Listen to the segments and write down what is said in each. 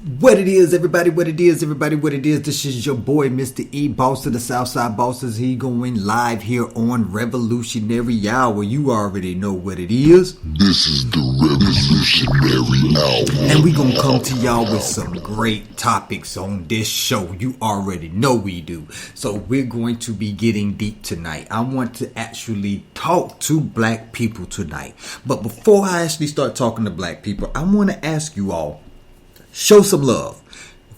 What it is, everybody, what it is, everybody, what it is. This is your boy, Mr. E, boss of the Southside Bosses. He going live here on Revolutionary Hour. You already know what it is. This is the Revolutionary Hour. And we gonna come to y'all with some great topics on this show. You already know we do. So we're going to be getting deep tonight. I want to actually talk to black people tonight. But before I actually start talking to black people, I want to ask you all, show some love.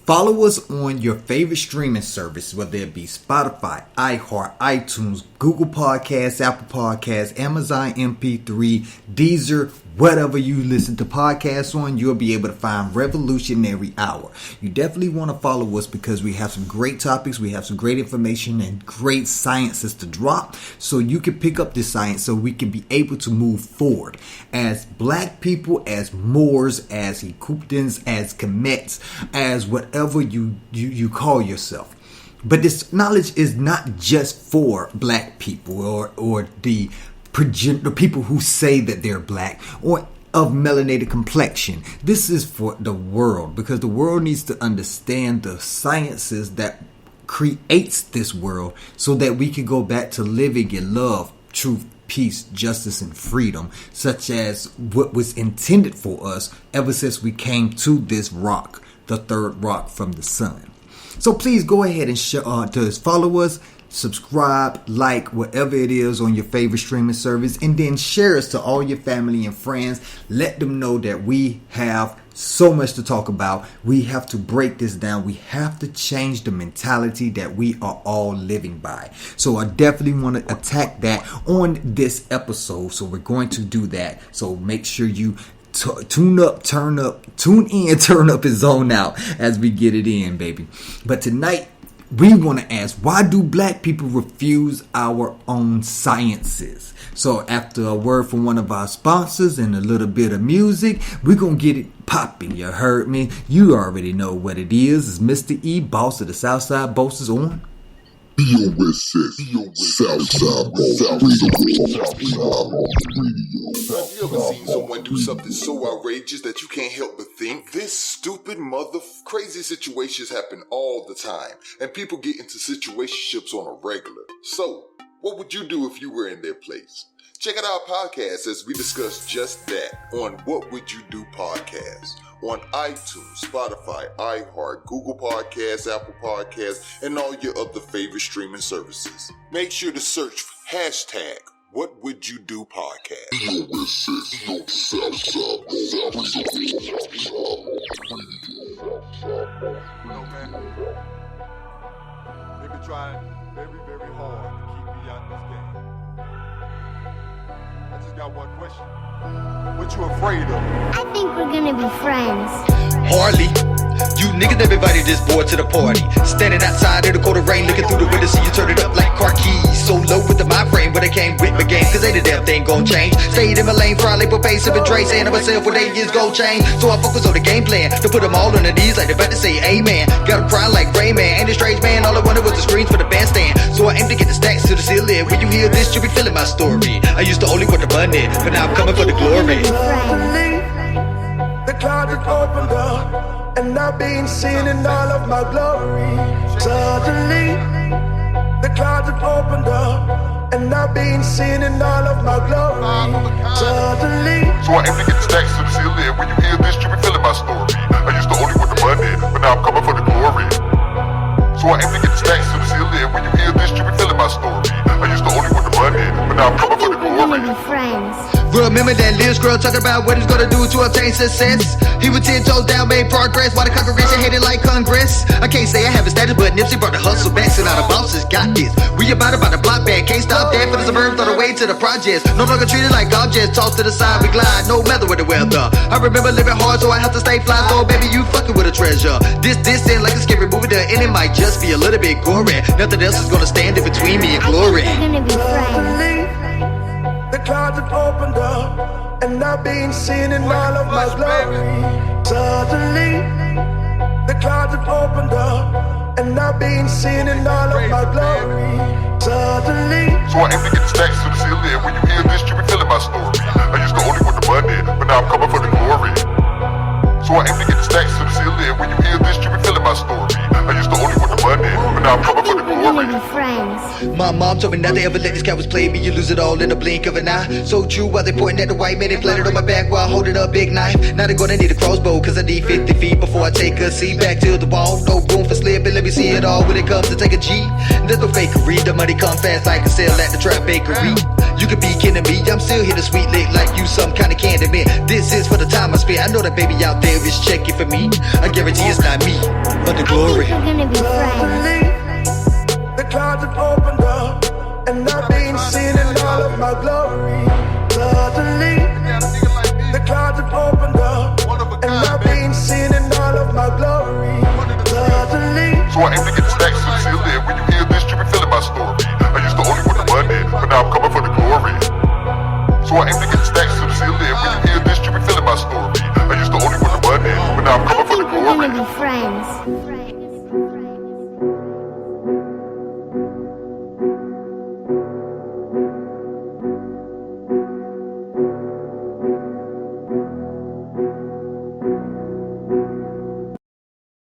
Follow us on your favorite streaming service, whether it be Spotify, iHeart, iTunes, Google Podcasts, Apple Podcasts, Amazon MP3, Deezer, whatever you listen to podcasts on, you'll be able to find Revolutionary Hour. You definitely want to follow us because we have some great topics, we have some great information and great sciences to drop, so you can pick up this science so we can be able to move forward as black people, as Moors, as Ethiopians, as Kemets, as whatever you call yourself. But this knowledge is not just for black people or the people who say that they're black or of melanated complexion. This is for the world, because the world needs to understand the sciences that creates this world so that we can go back to living in love, truth, peace, justice, and freedom, such as what was intended for us ever since we came to this rock, the third rock from the sun. So please go ahead and follow us, subscribe, like, whatever it is on your favorite streaming service, and then share us to all your family and friends. Let them know that we have so much to talk about. We have to break this down. We have to change the mentality that we are all living by. So I definitely want to attack that on this episode. So we're going to do that. So make sure you tune in, turn up, and zone out as we get it in, baby. But tonight, we want to ask, why do black people refuse our own sciences? So after a word from one of our sponsors and a little bit of music, we're going to get it popping. You heard me? You already know what it is. It's Mr. E, boss of the Southside Bosses on BOSS, Southside Boss Radio. Have you ever seen someone do something so outrageous that you can't help but think, this stupid crazy situations happen all the time, and people get into situationships on a regular. So, what would you do if you were in their place? Check out our podcast as we discuss just that on What Would You Do podcast on iTunes, Spotify, iHeart, Google Podcasts, Apple Podcasts, and all your other favorite streaming services. Make sure to search hashtag What Would You Do podcast. BOSS, Southside Boss They've been trying very, very hard to keep me out of this game. I just got one question. What you afraid of? I think we're gonna be friends. Hardly. You niggas never invited this boy to the party. Standing outside in the cold rain, looking through the window, see you turn it up like car keys. So low with the mind frame, but I came with my game, cause ain't a damn thing gon' change. Stayed in my lane, fry label pace, sippin' Dre, saying to myself what they is gon' change. So I focus on the game plan, to put them all on their knees like they about to say amen. Got them crying like Rayman, ain't a strange man, all I wanted was the screens for the bandstand. So I aim to get the stacks to the ceiling. When you hear this, you'll be feeling my story. I used to only want the money, but now I'm coming for the glory. The clouds have opened up, and I've been seen in all of my glory. Suddenly, the clouds have opened up, and I've been seen in all of my glory. Suddenly, So I aim to get the stacks to the ceiling. When you hear this, you be feeling my story. I used to only want the money, but now I'm coming for the glory. So I aim to get the stacks to the ceiling. When you hear this, you be feeling my story. I used to only want the money, but now I'm I coming for think the we're gonna glory. be friends. Remember that little girl talking about what he's gonna do to obtain success. He was 10 toes down, made progress, while the congregation hated like Congress. I can't say I have a status, but Nipsey brought the hustle back, so now the bosses got this. We about the block back, can't stop that for the suburbs all the way to the projects. No longer treated like objects, tossed to the side, we glide, no matter with the weather. I remember living hard, so I have to stay fly, so baby, you fucking with a treasure. This ain't like a scary movie, the end it might just be a little bit gory. Nothing else is gonna stand in between me and glory. I think we're gonna be friends. suddenly, the clouds have opened up, and I've been seen in all of my glory. Suddenly, the clouds have opened up, and I've been seen in all of my glory. Suddenly, So I aim to get the stacks to the ceiling. When you hear this, you be feeling my story. I used to only want the money, but now I'm coming for the glory. So So I aim to get the stacks to the ceiling. When you hear this, you be feeling my story. I used to only want the money, but now I'm coming for the We're gonna glory. be friends. My mom told me not to ever let these cowards play me. You lose it all in the blink of an eye. So true, while they pointing at the white man, they planted on my back while holding a big knife. Now they're gonna need a crossbow, cause I need 50 feet before I take a seat. Back to the wall, no room for slipping. Let me see it all when it comes to take a G. There's no fakery, the money come fast like a sale at the trap bakery. You could be kidding me, I'm still here to sweet lick like you some kind of candy man. This is for the time I spent. I know that baby out there is checking for me. I guarantee it's not me, but the I glory. think we're gonna be friends. The clouds have opened up, and I've been seen in all of my glory. Suddenly, the clouds have opened up, and I've been seen in all of my glory. Suddenly, So I aim to get the stacks to the ceiling. When you hear this, you be feeling my story. I used to only want the money, but now I'm coming for the glory. So I aim to get the stacks to the ceiling. When you hear this, you be feeling my story. I used to only want the money, but now I'm I coming for the think we're gonna glory. be friends.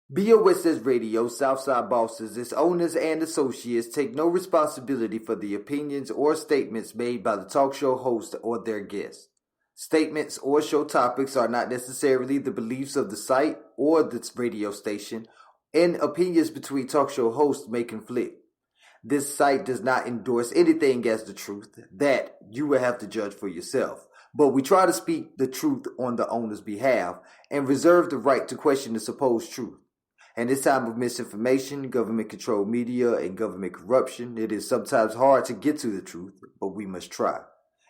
BOS says Radio, Southside Bosses, its owners and associates take no responsibility for the opinions or statements made by the talk show host or their guests. Statements or show topics are not necessarily the beliefs of the site or the radio station, and opinions between talk show hosts may conflict. This site does not endorse anything as the truth. That you will have to judge for yourself. But we try to speak the truth on the owner's behalf and reserve the right to question the supposed truth. In this time of misinformation, government-controlled media, and government corruption, it is sometimes hard to get to the truth, but we must try.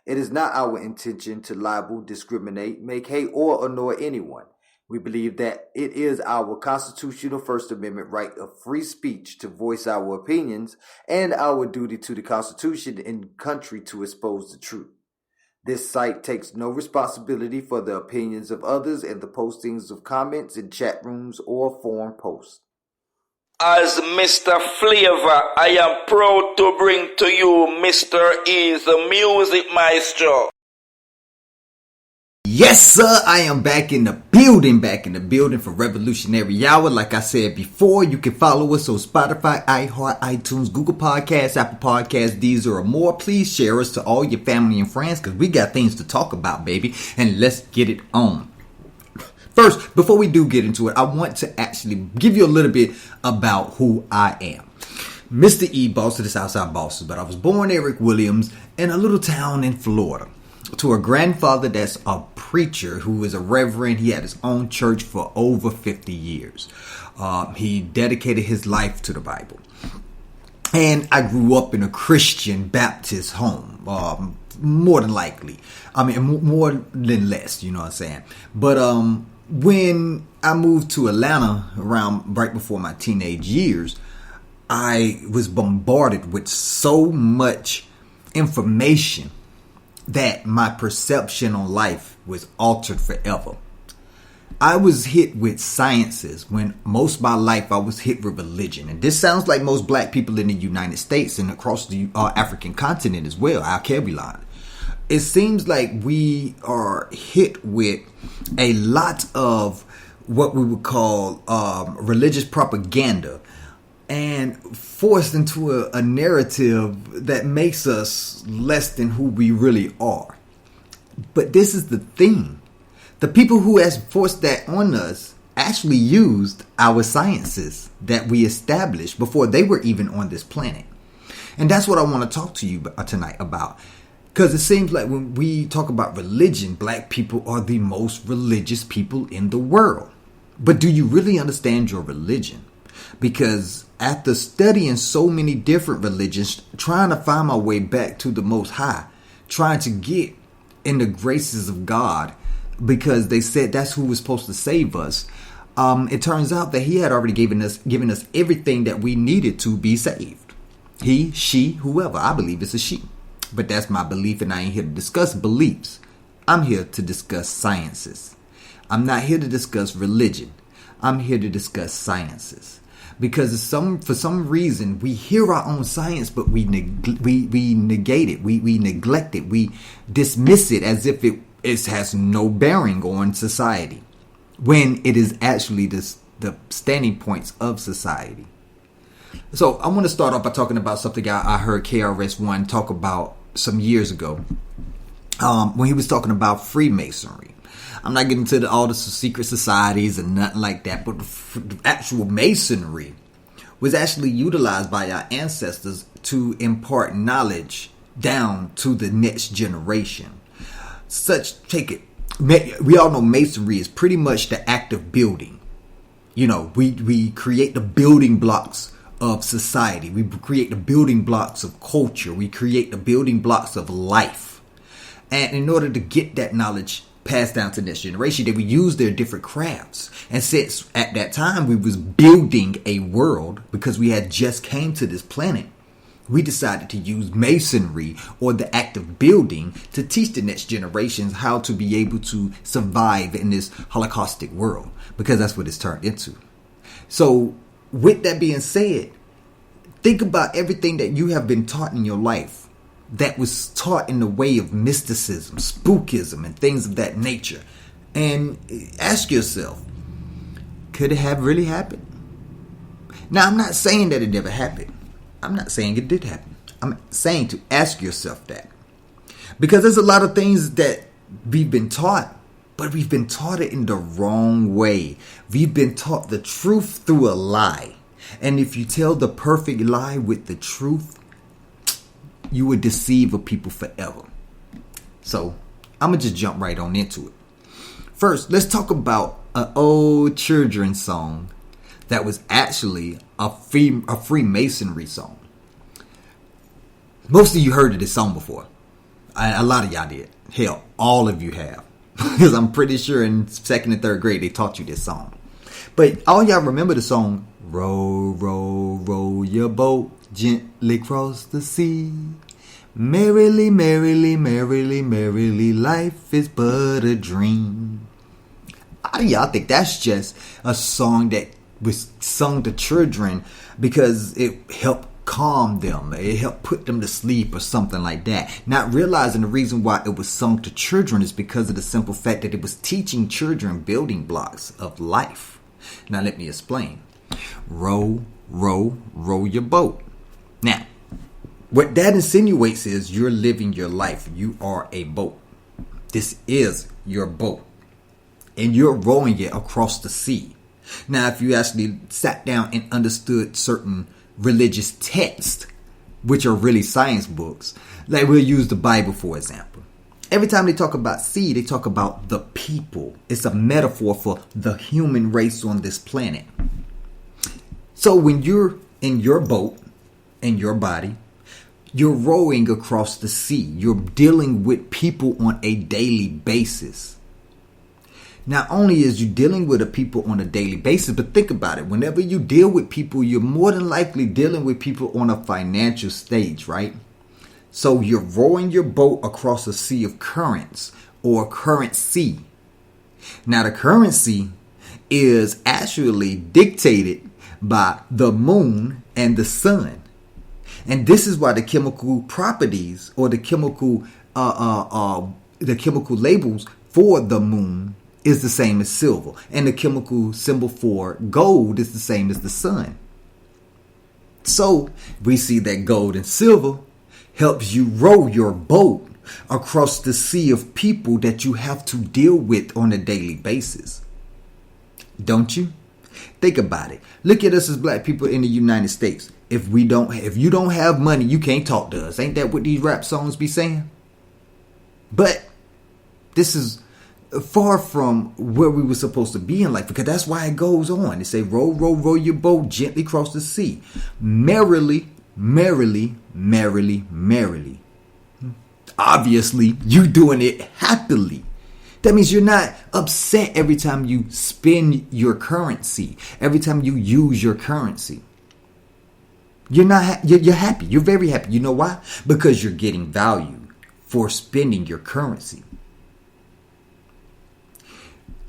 It is not our intention to libel, discriminate, make hate, or annoy anyone. We believe that it is our constitutional First Amendment right of free speech to voice our opinions and our duty to the Constitution and country to expose the truth. This site takes no responsibility for the opinions of others and the postings of comments in chat rooms or forum posts. As Mr. Flavor, I am proud to bring to you Mr. E, the music maestro. Yes, sir, I am back in the building for Revolutionary Hour. Like I said before, you can follow us on Spotify, iHeart, iTunes, Google Podcasts, Apple Podcasts, Deezer, or more. Please share us to all your family and friends because we got things to talk about, baby. And let's get it on. First, before we do get into it, I want to actually give you a little bit about who I am. Mr. E, boss of the Southside Bosses, but I was born Eric Williams in a little town in Florida. To a grandfather that's a preacher who is a reverend. He had his own church for over 50 years. He dedicated his life to the Bible. And I grew up in a Christian Baptist home, more than likely. I mean, more than less, you know what I'm saying? But when I moved to Atlanta around right before my teenage years, I was bombarded with so much information that my perception on life was altered forever. I was hit with sciences when most of my life I was hit with religion. And this sounds like most black people in the United States and across the African continent as well, our Kebulan. It seems like we are hit with a lot of what we would call religious propaganda and forced into a narrative that makes us less than who we really are. But this is the thing. The people who has forced that on us actually used our sciences that we established before they were even on this planet. And that's what I want to talk to you tonight about. Because it seems like when we talk about religion, black people are the most religious people in the world. But do you really understand your religion? Because after studying so many different religions, trying to find my way back to the Most High, trying to get in the graces of God, because they said that's who was supposed to save us. It turns out that He had already given us everything that we needed to be saved. He, she, whoever. I believe it's a she. But that's my belief, and I ain't here to discuss beliefs. I'm here to discuss sciences. I'm not here to discuss religion. I'm here to discuss sciences. Because for some reason, we hear our own science, but we negate it. We neglect it. We dismiss it as if it has no bearing on society. when it is actually the standing points of society. So I want to start off by talking about something I heard KRS-One talk about some years ago when he was talking about Freemasonry. I'm not getting into all the secret societies and nothing like that, but the actual masonry was actually utilized by our ancestors to impart knowledge down to the next generation. We all know masonry is pretty much the act of building. You know, we create the building blocks of society. We create the building blocks of culture. We create the building blocks of life. And in order to get that knowledge passed down to the next generation, they would use their different crafts. And since at that time we was building a world, because we had just came to this planet, we decided to use masonry, or the act of building, to teach the next generations how to be able to survive in this holocaustic world, because that's what it's turned into. So with that being said, think about everything that you have been taught in your life that was taught in the way of mysticism, spookism, and things of that nature. And ask yourself, could it have really happened? Now, I'm not saying that it never happened. I'm not saying it did happen. I'm saying to ask yourself that. Because there's a lot of things that we've been taught, but we've been taught it in the wrong way. We've been taught the truth through a lie. And if you tell the perfect lie with the truth, you would deceive a people forever. So I'm going to just jump right on into it. First, let's talk about an old children's song that was actually a Freemasonry song. Most of you heard of this song before. A lot of y'all did. Hell, all of you have. Because I'm pretty sure in 2nd and 3rd grade they taught you this song. But all y'all remember the song, row, row, row your boat gently cross the sea. Merrily, merrily, merrily, merrily, life is but a dream. How do y'all think that's just a song that was sung to children because it helped calm them, it helped put them to sleep or something like that? Not realizing the reason why it was sung to children is because of the simple fact that it was teaching children building blocks of life. Now let me explain. Row, row, row your boat. Now, what that insinuates is you're living your life. You are a boat. This is your boat. And you're rowing it across the sea. Now, if you actually sat down and understood certain religious texts, which are really science books, like we'll use the Bible, for example. Every time they talk about sea, they talk about the people. It's a metaphor for the human race on this planet. So when you're in your boat, in your body, you're rowing across the sea. You're dealing with people on a daily basis. Not only is you dealing with the people on a daily basis, but think about it. Whenever you deal with people, you're more than likely dealing with people on a financial stage, right? So you're rowing your boat across a sea of currents, or currency. Now the currency is actually dictated by the moon and the sun. And this is why the chemical properties, or the chemical labels for the moon is the same as silver. And the chemical symbol for gold is the same as the sun. So we see that gold and silver helps you row your boat across the sea of people that you have to deal with on a daily basis. Don't you? Think about it. Look at us as black people in the United States. If you don't have money, you can't talk to us. Ain't that what these rap songs be saying? But this is far from where we were supposed to be in life, because that's why it goes on. They say, row, row, row your boat gently across the sea. Merrily, merrily, merrily, merrily. Obviously, you doing it happily. That means you're not upset every time you spend your currency, every time you use your currency. You're happy. You're very happy. You know why? Because you're getting value for spending your currency.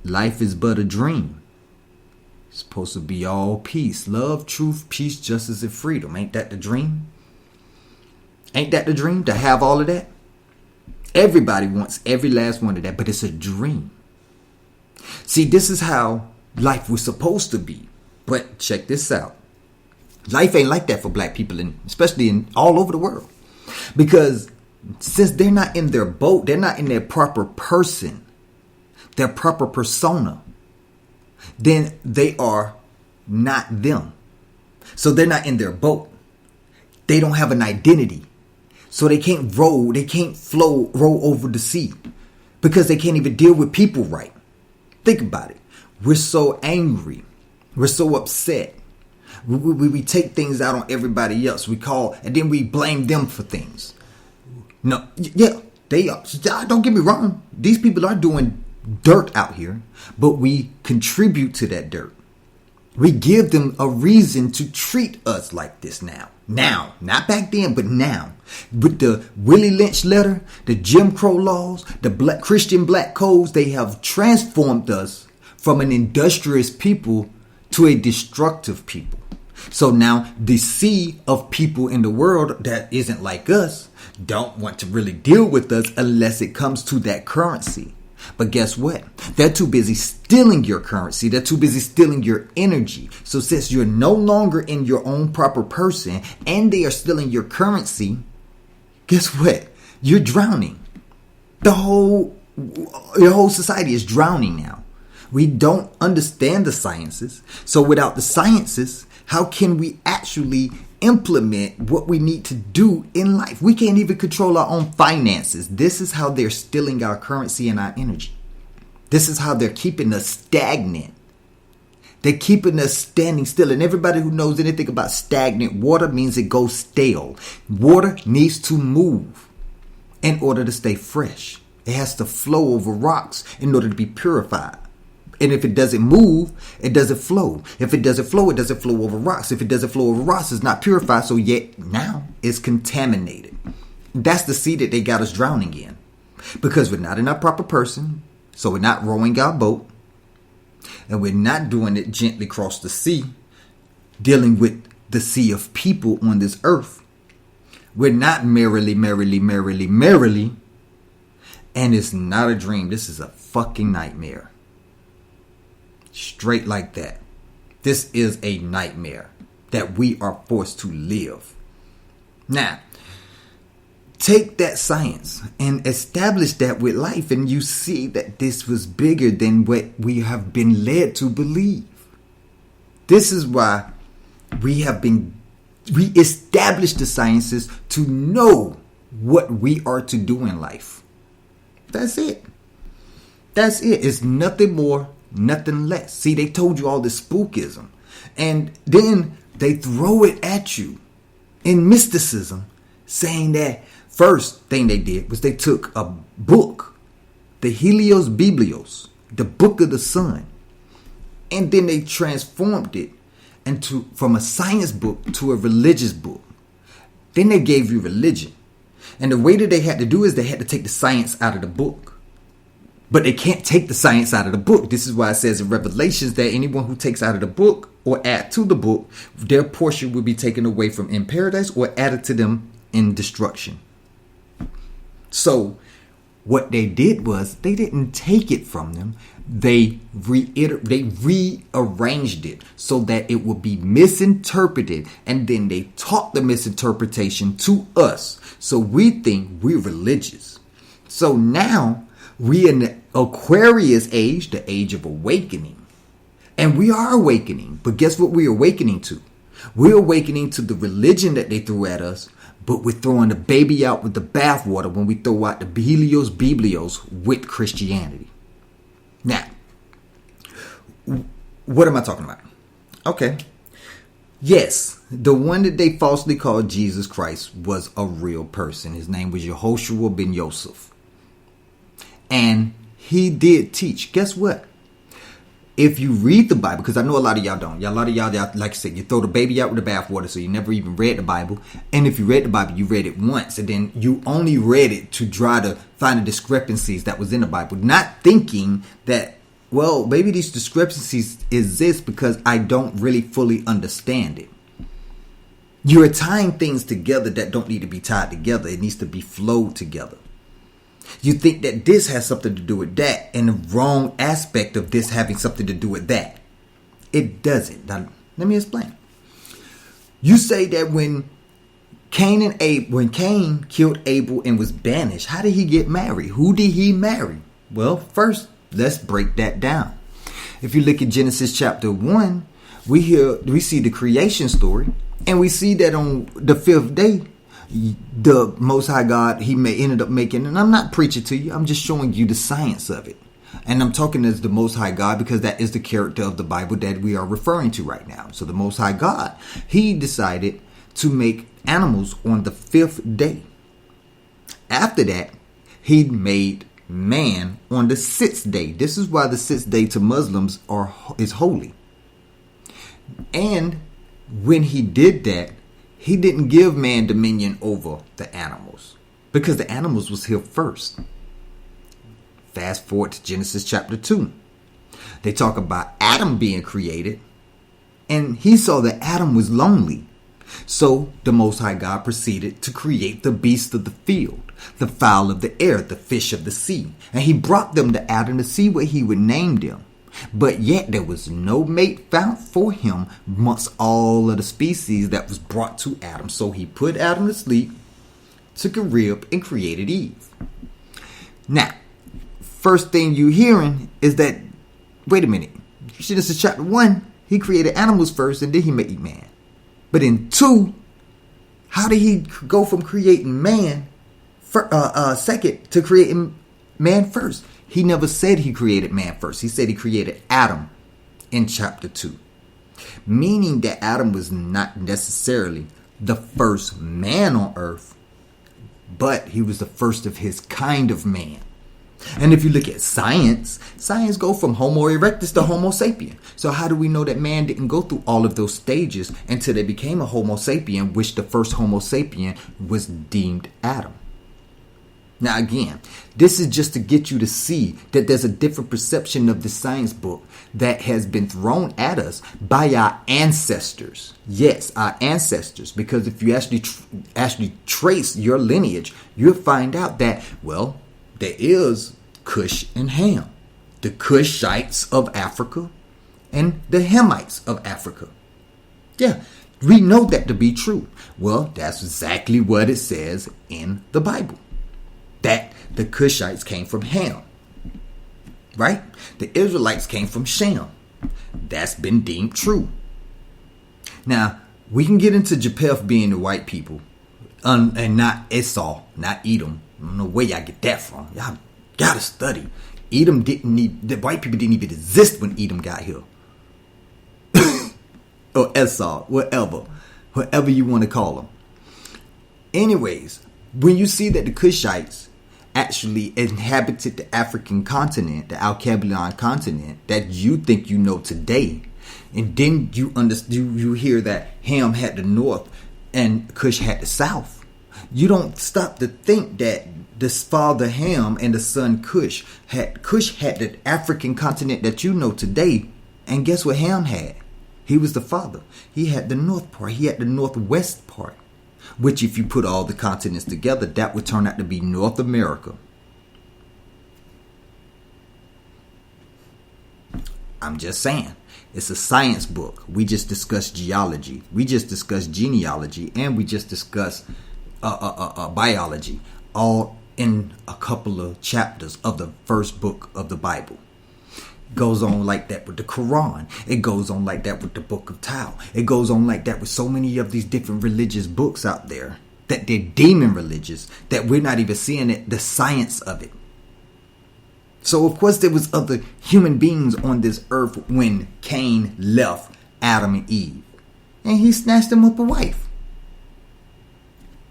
Life is but a dream. It's supposed to be all peace, love, truth, peace, justice, and freedom. Ain't that the dream? Ain't that the dream, to have all of that? Everybody wants every last one of that, but it's a dream. See, this is how life was supposed to be. But check this out. Life ain't like that for black people, and especially in all over the world. Because since they're not in their boat, they're not in their proper person, their proper persona, then they are not them. So they're not in their boat. They don't have an identity. So they can't roll over the sea because they can't even deal with people right. Think about it. We're so angry. We're so upset. We take things out on everybody else. And then we blame them for things. No, yeah, they are. Don't get me wrong. These people are doing dirt out here, but we contribute to that dirt. We give them a reason to treat us like this now. Now, not back then, but now. With the Willie Lynch letter, the Jim Crow laws, the Christian black codes, they have transformed us from an industrious people to a destructive people. So now the sea of people in the world that isn't like us don't want to really deal with us unless it comes to that currency. But guess what? They're too busy stealing your currency. They're too busy stealing your energy. So since you're no longer in your own proper person and they are stealing your currency, guess what? You're drowning. Your whole society is drowning now. We don't understand the sciences. So without the sciences, how can we actually implement what we need to do in life? We can't even control our own finances. This is how they're stealing our currency and our energy. This is how they're keeping us stagnant. They're keeping us standing still. And everybody who knows anything about stagnant water means it goes stale. Water needs to move in order to stay fresh. It has to flow over rocks in order to be purified. And if it doesn't move, it doesn't flow. If it doesn't flow, it doesn't flow over rocks. If it doesn't flow over rocks, it's not purified. So yet now it's contaminated. That's the sea that they got us drowning in. Because we're not in our proper person. So we're not rowing our boat. And we're not doing it gently across the sea. Dealing with the sea of people on this earth. We're not merrily. And it's not a dream. This is a fucking nightmare. Straight like that. This is a nightmare that we are forced to live. Now, take that science and establish that with life, and you see that this was bigger than what we have been led to believe. This is why we established the sciences to know what we are to do in life. That's it. That's it. It's nothing more, nothing less. See, they told you all this spookism. And then they throw it at you in mysticism, saying that first thing they did was they took a book, the Helios Biblios, the book of the sun, and then they transformed it from a science book to a religious book. Then they gave you religion. And the way that they had to do is they had to take the science out of the book. But they can't take the science out of the book. This is why it says in Revelations that anyone who takes out of the book or add to the book, their portion will be taken away from in paradise or added to them in destruction. So what they did was they didn't take it from them. They rearranged it so that it would be misinterpreted. And then they taught the misinterpretation to us. So we think we're religious. So now we in the Aquarius age, the age of awakening. And we are awakening. But guess what we're awakening to? We're awakening to the religion that they threw at us. But we're throwing the baby out with the bathwater when we throw out the Helios Biblios with Christianity. Now, what am I talking about? Okay. Yes, the one that they falsely called Jesus Christ was a real person. His name was Yehoshua ben Yosef. And he did teach. Guess what? If you read the Bible, because I know a lot of y'all don't. A lot of y'all, like I said, you throw the baby out with the bathwater, so you never even read the Bible. And if you read the Bible, you read it once. And then you only read it to try to find the discrepancies that was in the Bible. Not thinking that, well, maybe these discrepancies exist because I don't really fully understand it. You're tying things together that don't need to be tied together. It needs to be flowed together. You think that this has something to do with that, and the wrong aspect of this having something to do with that. It doesn't. Now, let me explain. You say that when Cain killed Abel and was banished, how did he get married? Who did he marry? Well, first, let's break that down. If you look at Genesis chapter 1, we see the creation story, and we see that on the fifth day, the Most High God, he ended up making, and I'm not preaching to you, I'm just showing you the science of it. And I'm talking as the Most High God because that is the character of the Bible that we are referring to right now. So the Most High God, he decided to make animals on the fifth day. After that, he made man on the sixth day. This is why the sixth day to Muslims is holy. And when he did that, he didn't give man dominion over the animals because the animals was here first. Fast forward to Genesis chapter 2. They talk about Adam being created, and he saw that Adam was lonely. So the Most High God proceeded to create the beasts of the field, the fowl of the air, the fish of the sea. And he brought them to Adam to see what he would name them. But yet there was no mate found for him amongst all of the species that was brought to Adam. So he put Adam to sleep, took a rib, and created Eve. Now, first thing you hearing is that, wait a minute, Genesis chapter 1, he created animals first and then he made man. But in 2, how did he go from creating man second to creating man first? He never said he created man first. He said he created Adam in chapter 2. Meaning that Adam was not necessarily the first man on earth, but he was the first of his kind of man. And if you look at science go from Homo erectus to Homo sapien. So how do we know that man didn't go through all of those stages until they became a Homo sapien, which the first Homo sapien was deemed Adam? Now again, this is just to get you to see that there's a different perception of the science book that has been thrown at us by our ancestors. Yes, our ancestors. Because if you actually trace your lineage, you'll find out that, well, there is Cush and Ham, the Cushites of Africa and the Hamites of Africa. Yeah, we know that to be true. Well, that's exactly what it says in the Bible. That the Cushites came from Ham, right? The Israelites came from Shem. That's been deemed true. Now, we can get into Japheth being the white people and not Esau, not Edom. I don't know where y'all get that from. Y'all gotta study. The white people didn't even exist when Edom got here. Or Esau, whatever you want to call them. Anyways, when you see that the Cushites actually inhabited the African continent, the Alkebulan continent, that you think you know today, and then you hear that Ham had the north and Cush had the south. You don't stop to think that this father Ham and the son Cush had the African continent that you know today. And guess what Ham had? He was the father. He had the north part. He had the northwest part. Which if you put all the continents together, that would turn out to be North America. I'm just saying. It's a science book. We just discussed geology. We just discussed genealogy. And we just discussed biology, all in a couple of chapters of the first book of the Bible. Goes on like that with the Quran. It goes on like that with the Book of Tao. It goes on like that with so many of these different religious books out there that they're deeming religious, that we're not even seeing it, the science of it. So of course there was other human beings on this earth when Cain left Adam and Eve, and he snatched them up a wife.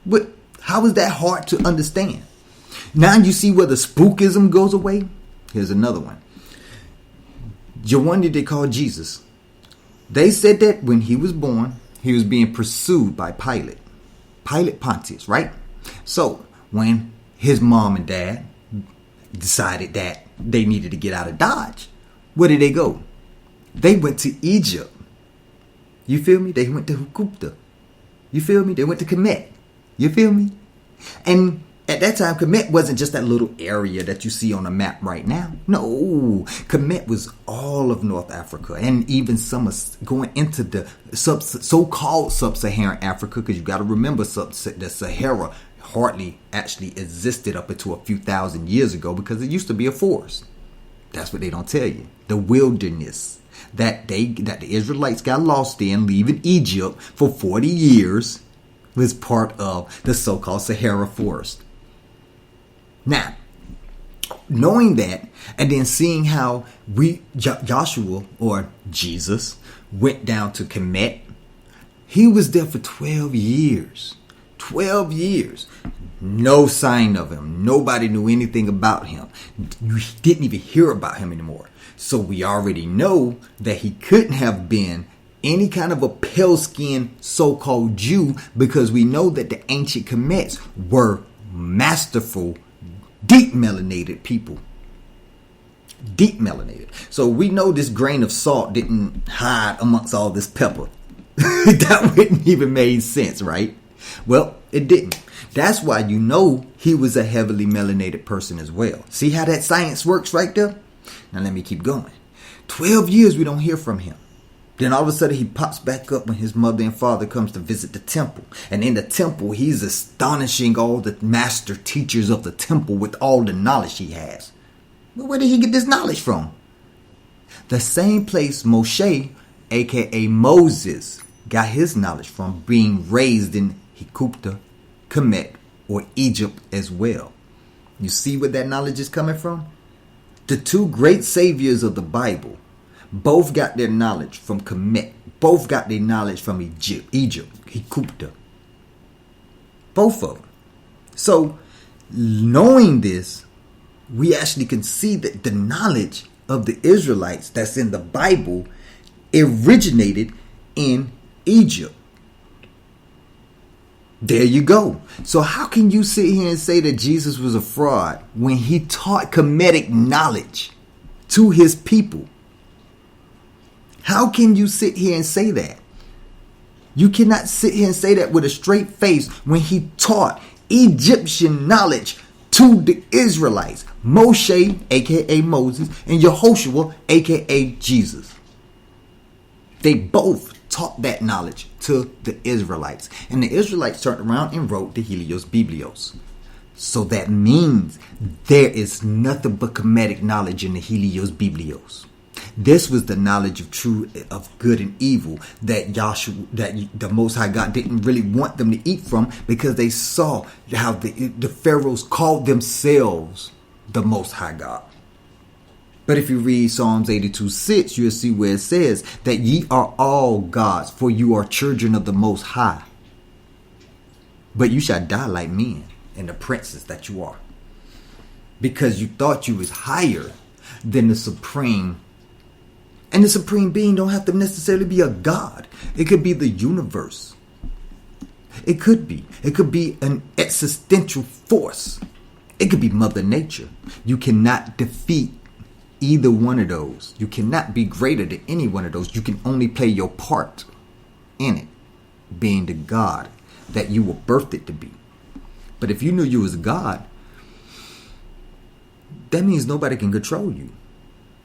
But how is that hard to understand? Now you see where the spookism goes away. Here's another one. The one that they call Jesus. They said that when he was born, he was being pursued by Pilate Pontius, right? So when his mom and dad decided that they needed to get out of Dodge, where did they go? They went to Egypt. You feel me? They went to Hukupta. You feel me? They went to Kemet. You feel me? And At that time, Kemet wasn't just that little area that you see on the map right now. No, Kemet was all of North Africa, and even some going into the so-called sub-Saharan Africa, because you got to remember the Sahara hardly actually existed up until a few thousand years ago, because it used to be a forest. That's what they don't tell you. The wilderness that the Israelites got lost in, leaving Egypt for 40 years, was part of the so-called Sahara forest. Now, knowing that, and then seeing how Joshua, or Jesus, went down to Kemet, he was there for 12 years. 12 years. No sign of him. Nobody knew anything about him. You didn't even hear about him anymore. So we already know that he couldn't have been any kind of a pale-skinned so-called Jew, because we know that the ancient Kemets were masterful, deep melanated people. Deep melanated. So we know this grain of salt didn't hide amongst all this pepper. That wouldn't even make sense, right? Well, it didn't. That's why you know he was a heavily melanated person as well. See how that science works right there? Now let me keep going. 12 years we don't hear from him. Then all of a sudden he pops back up when his mother and father comes to visit the temple. And in the temple, he's astonishing all the master teachers of the temple with all the knowledge he has. But where did he get this knowledge from? The same place Moshe, aka Moses, got his knowledge from, being raised in Hikupta, Kemet, or Egypt as well. You see where that knowledge is coming from? The two great saviors of the Bible both got their knowledge from Kemet. Both got their knowledge from Egypt, Hikupta. Both of them. So, knowing this, we actually can see that the knowledge of the Israelites that's in the Bible originated in Egypt. There you go. So how can you sit here and say that Jesus was a fraud when he taught Kemetic knowledge to his people? How can you sit here and say that? You cannot sit here and say that with a straight face when he taught Egyptian knowledge to the Israelites. Moshe, aka Moses, and Yehoshua, aka Jesus. They both taught that knowledge to the Israelites. And the Israelites turned around and wrote the Helios Biblios. So that means there is nothing but Kemetic knowledge in the Helios Biblios. This was the knowledge of good and evil that the Most High God didn't really want them to eat from, because they saw how the pharaohs called themselves the Most High God. But if you read Psalms 82:6, you'll see where it says that ye are all gods, for you are children of the Most High. But you shall die like men, and the princes that you are, because you thought you was higher than the supreme. And the supreme being don't have to necessarily be a god. It could be the universe. It could be. It could be an existential force. It could be Mother Nature. You cannot defeat either one of those. You cannot be greater than any one of those. You can only play your part in it, being the God that you were birthed to be. But if you knew you was a God, that means nobody can control you.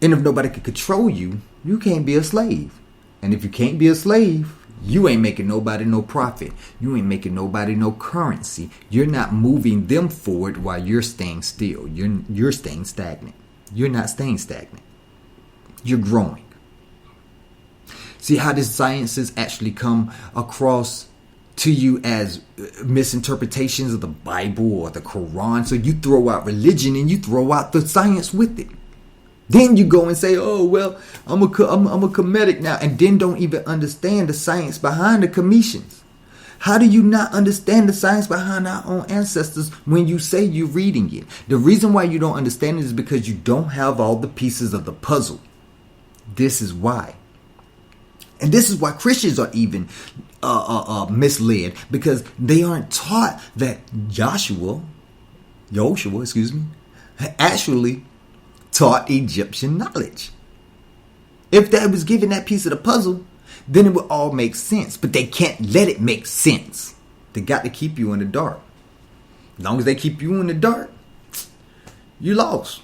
And if nobody can control you, you can't be a slave. And if you can't be a slave, you ain't making nobody no profit. You ain't making nobody no currency. You're not moving them forward while you're staying still. You're staying stagnant. You're not staying stagnant. You're growing. See how these sciences actually come across to you as misinterpretations of the Bible or the Quran. So you throw out religion and you throw out the science with it. Then you go and say, oh, well, I'm a Kemetic now. And then don't even understand the science behind the Kemetians. How do you not understand the science behind our own ancestors when you say you're reading it? The reason why you don't understand it is because you don't have all the pieces of the puzzle. This is why. And this is why Christians are even misled, because they aren't taught that Joshua, actually taught Egyptian knowledge. If they was given that piece of the puzzle, then it would all make sense. But they can't let it make sense. They got to keep you in the dark. As long as they keep you in the dark, you lost.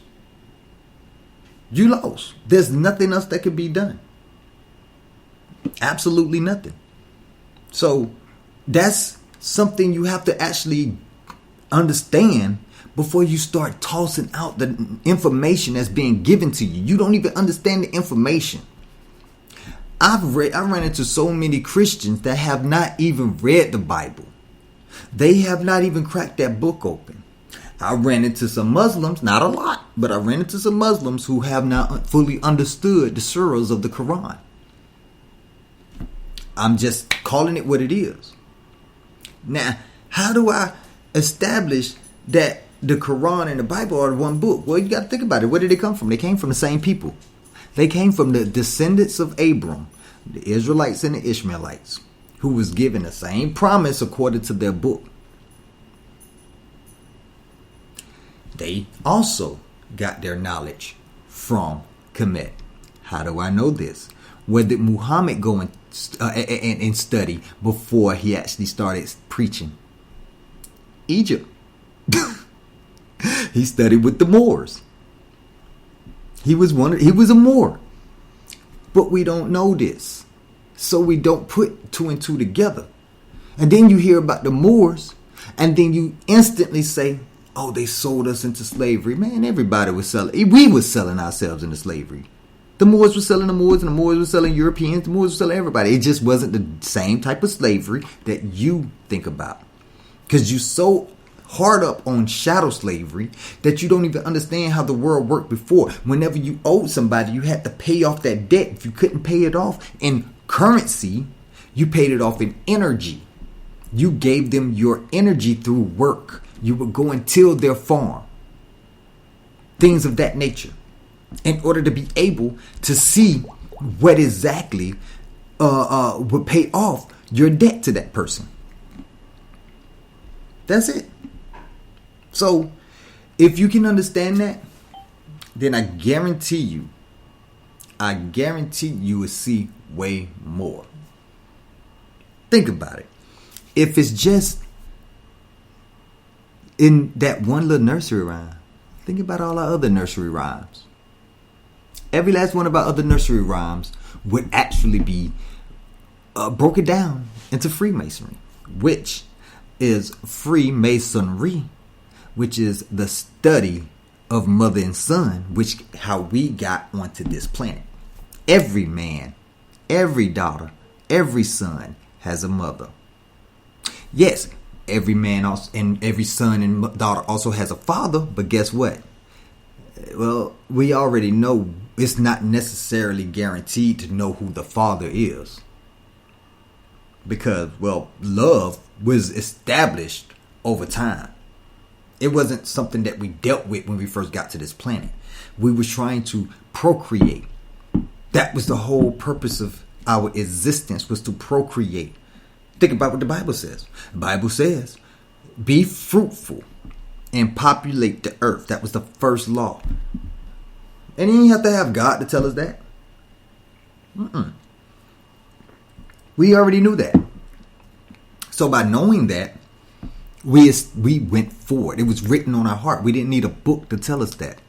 You lost. There's nothing else that could be done. Absolutely nothing. So that's something you have to actually understand before you start tossing out the information that's being given to you. You don't even understand the information. I ran into so many Christians that have not even read the Bible. They have not even cracked that book open. I ran into some Muslims, not a lot, but I ran into some Muslims who have not fully understood the surahs of the Quran. I'm just calling it what it is. Now, how do I establish that the Quran and the Bible are one book? Well, you got to think about it. Where did they come from? They came from the same people. They came from the descendants of Abram, the Israelites and the Ishmaelites, who was given the same promise according to their book. They also got their knowledge from Kemet. How do I know this? Where did Muhammad go and study before he actually started preaching? Egypt. He studied with the Moors. He was a Moor. But we don't know this. So we don't put two and two together. And then you hear about the Moors, and then you instantly say, oh, they sold us into slavery. Man, everybody was selling. We was selling ourselves into slavery. The Moors were selling the Moors, and the Moors were selling Europeans. The Moors were selling everybody. It just wasn't the same type of slavery that you think about. Because you so hard up on shadow slavery that you don't even understand how the world worked before. Whenever you owed somebody, you had to pay off that debt. If you couldn't pay it off in currency, you paid it off in energy. You gave them your energy through work. You would go and till their farm. Things of that nature. In order to be able to see what exactly would pay off your debt to that person. That's it. So, if you can understand that, then I guarantee you will see way more. Think about it. If it's just in that one little nursery rhyme, think about all our other nursery rhymes. Every last one of our other nursery rhymes would actually be broken down into Freemasonry, which is Freemasonry, which is the study of mother and son, which how we got onto this planet. Every man, every daughter, every son has a mother. Yes, every man also, and every son and daughter also has a father, but guess what? Well, we already know it's not necessarily guaranteed to know who the father is. Because, well, love was established over time. It wasn't something that we dealt with when we first got to this planet. We were trying to procreate. That was the whole purpose of our existence, was to procreate. Think about what the Bible says. The Bible says, be fruitful and populate the earth. That was the first law. And you have to have God to tell us that. We already knew that. So by knowing that, we went forward. It was written on our heart. We didn't need a book to tell us that.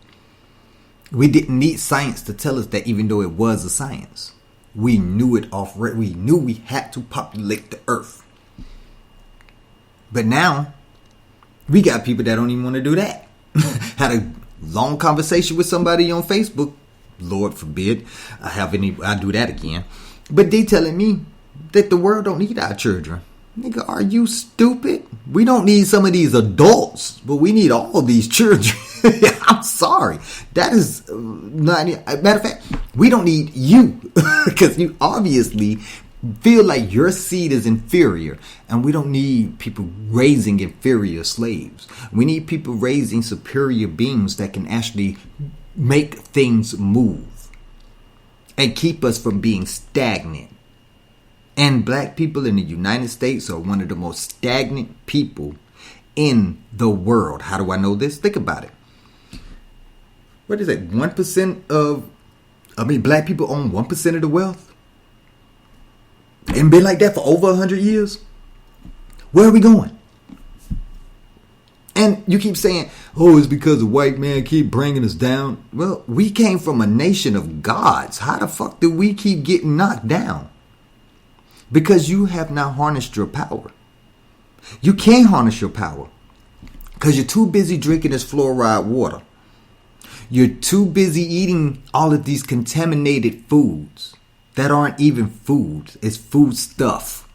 We didn't need science to tell us that, even though it was a science. We knew it off. We knew we had to populate the earth. But now, we got people that don't even want to do that. Had a long conversation with somebody on Facebook. Lord forbid I do that again. But they telling me that the world don't need our children. Nigga, are you stupid? We don't need some of these adults, but we need all these children. I'm sorry. That is not. Matter of fact, we don't need you because you obviously feel like your seed is inferior, and we don't need people raising inferior slaves. We need people raising superior beings that can actually make things move and keep us from being stagnant. And black people in the United States are one of the most stagnant people in the world. How do I know this? Think about it. What is it? 1% black people own 1% of the wealth? And been like that for over 100 years? Where are we going? And you keep saying, oh, it's because the white man keep bringing us down. Well, we came from a nation of gods. How the fuck did we keep getting knocked down? Because you have not harnessed your power. You can't harness your power because you're too busy drinking this fluoride water. You're too busy eating all of these contaminated foods that aren't even food. It's food stuff.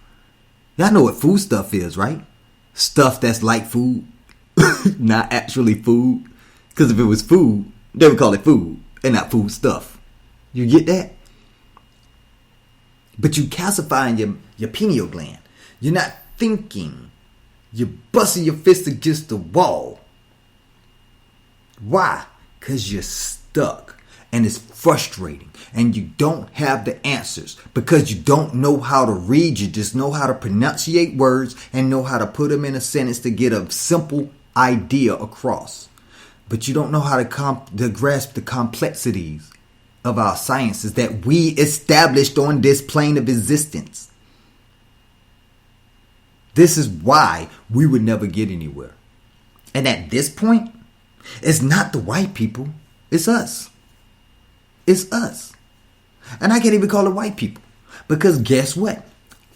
Y'all know what food stuff is, right? Stuff that's like food, not actually food. Because if it was food, they would call it food and not food stuff. You get that? But you calcifying your pineal gland. You're not thinking. You're busting your fist against the wall. Why? Because you're stuck. And it's frustrating. And you don't have the answers. Because you don't know how to read. You just know how to pronunciate words. And know how to put them in a sentence to get a simple idea across. But you don't know how to grasp the complexities of our sciences that we established on this plane of existence. This is why we would never get anywhere. And at this point, it's not the white people. It's us. It's us. And I can't even call it white people. Because guess what?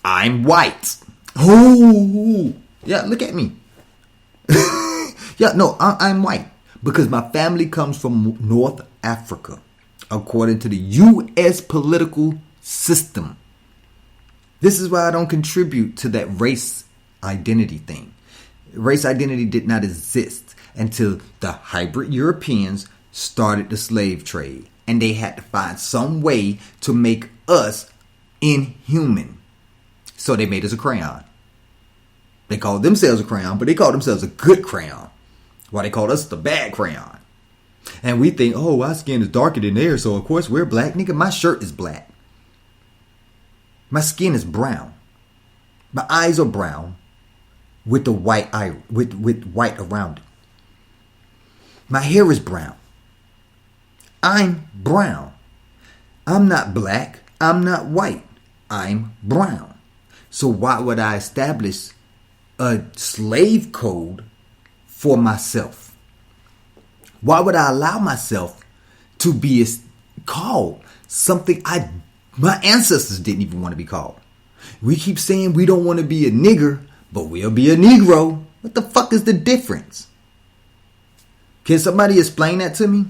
I'm white. Oh, yeah, look at me. Yeah, no, I'm white. Because my family comes from North Africa. According to the U.S. political system. This is why I don't contribute to that race identity thing. Race identity did not exist until the hybrid Europeans started the slave trade. And they had to find some way to make us inhuman. So they made us a crayon. They called themselves a crayon, but they called themselves a good crayon. Why they called us the bad crayon. And we think, oh, our skin is darker than theirs, so of course we're black. Nigga, my shirt is black. My skin is brown. My eyes are brown with the white eye, with white around it. My hair is brown. I'm brown. I'm not black. I'm not white. I'm brown. So why would I establish a slave code for myself? Why would I allow myself to be called something my ancestors didn't even want to be called? We keep saying we don't want to be a nigger, but we'll be a Negro. What the fuck is the difference? Can somebody explain that to me?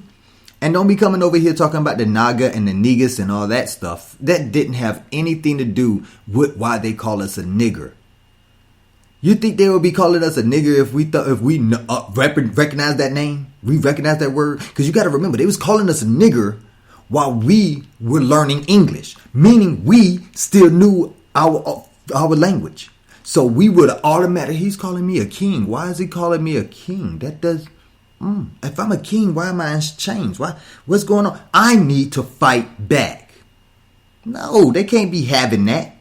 And don't be coming over here talking about the Naga and the Negus and all that stuff. That didn't have anything to do with why they call us a nigger. You think they would be calling us a nigger if we recognize that name? We recognize that word? Because you got to remember, they was calling us a nigger while we were learning English. Meaning we still knew our language. So we would automatically, he's calling me a king. Why is he calling me a king? That does... If I'm a king, why am I in chains? What's going on? I need to fight back. No, they can't be having that.